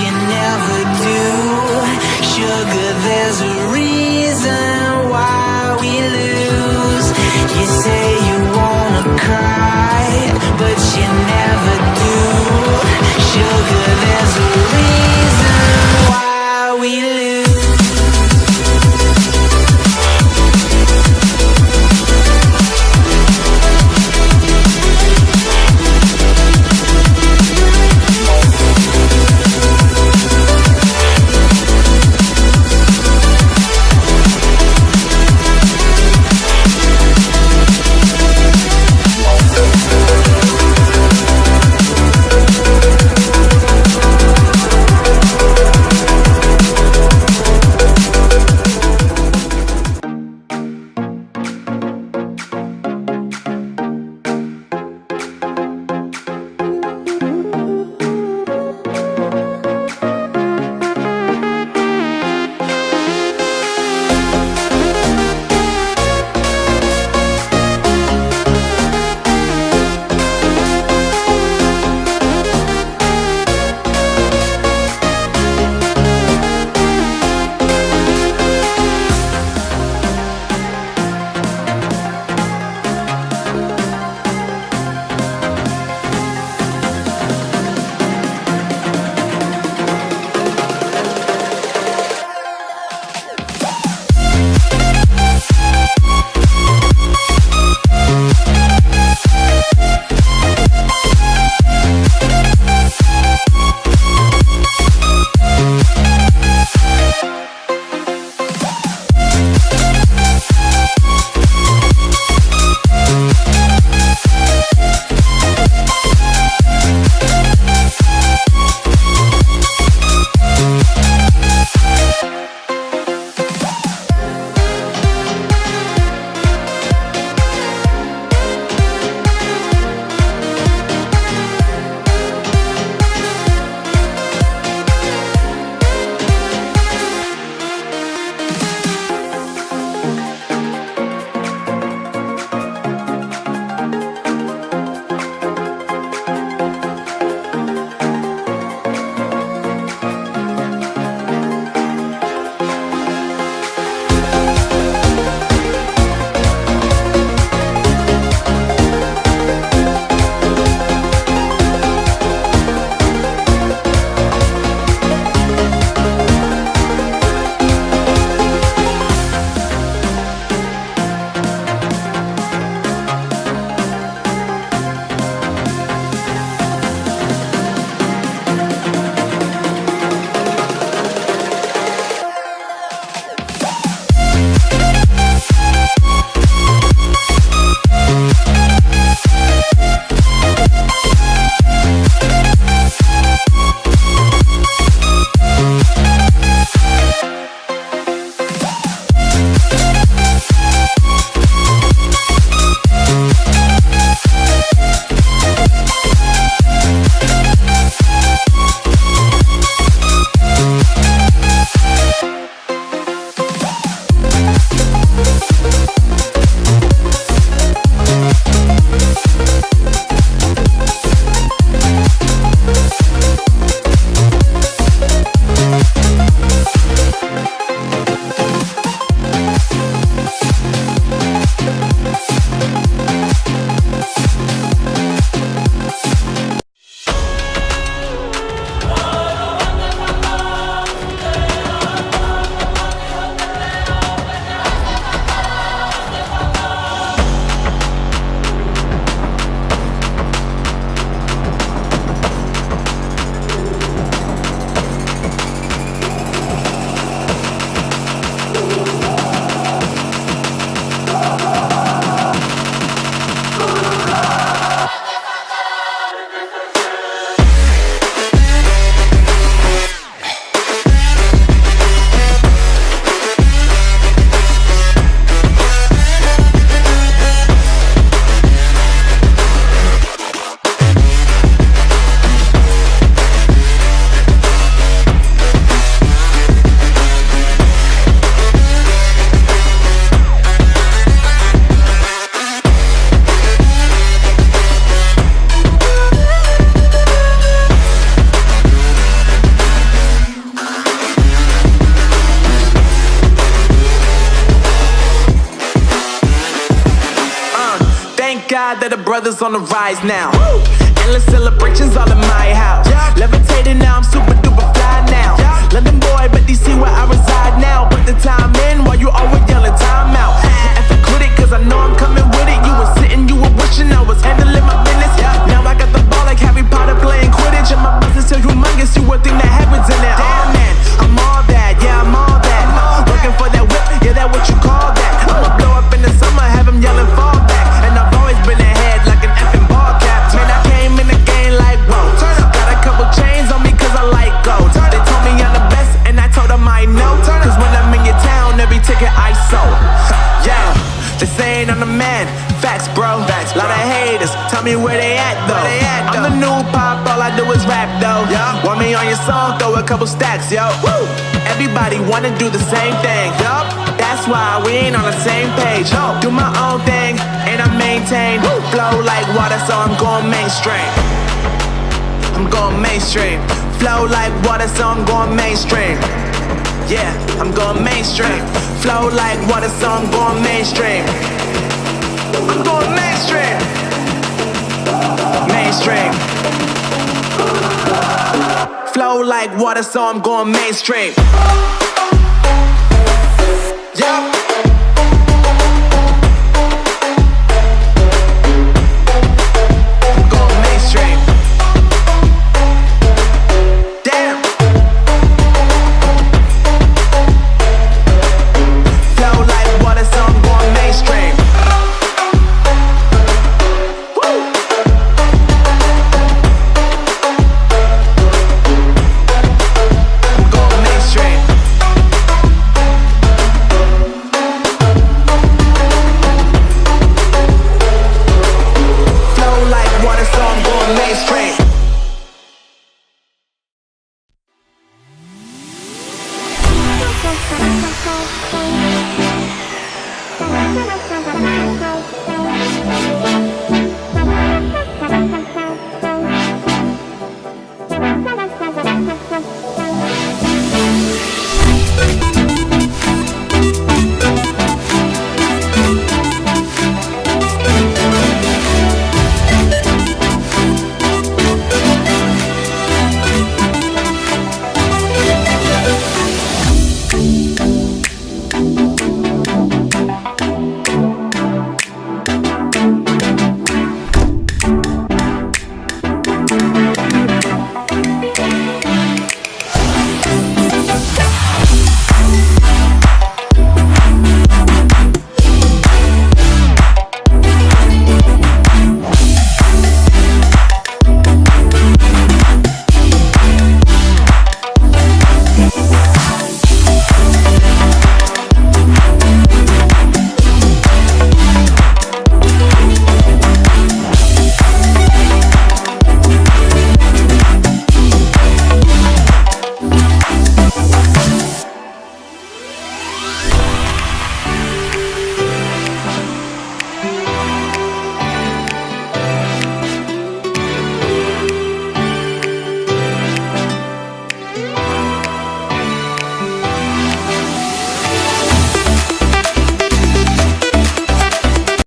you never do. Sugar, there's a reason why we lose. You say you wanna cry, but you never do. Sugar, there's a reason why we lose. proud that the brothers on the rise now. Endless celebrations all in my house. Levitating now, I'm super duper fly now. London boy, but DC where I reside now. Put the time in while you always yelling time out. And for quit it, cause I know I'm coming with it. You were sitting, you were wishing I was handling my business. Now I got the ball like Harry Potter playing Quidditch. And my business so humongous, you would think that happens in it. Oh man, I'm all that, yeah, I'm all that. Working for that whip, yeah, that what you call that. I'ma blow up in the summer, have them yelling fall back. And I've always been ahead like an effing ball cap. Man, I came in the game like, whoa. Got a couple chains on me cause I like gold. They told me I'm the best and I told them I know. Cause when I'm in your town, every ticket I sold. Yeah, they saying I'm the man. Facts, bro. Lot of haters, tell me where they at though. I'm the new pop, all I do is rap though. Want me on your song, throw a couple stacks, yo. Woo! Everybody wanna do the same thing, yup. That's why we ain't on the same page. Do my own thing, and I maintain. Flow like water, so I'm going mainstream. I'm going mainstream. Flow like water, so I'm going mainstream. Yeah, I'm going mainstream. Flow like water, so I'm going mainstream. I'm going mainstream. Mainstream. Flow like water, so I'm going mainstream. Yeah.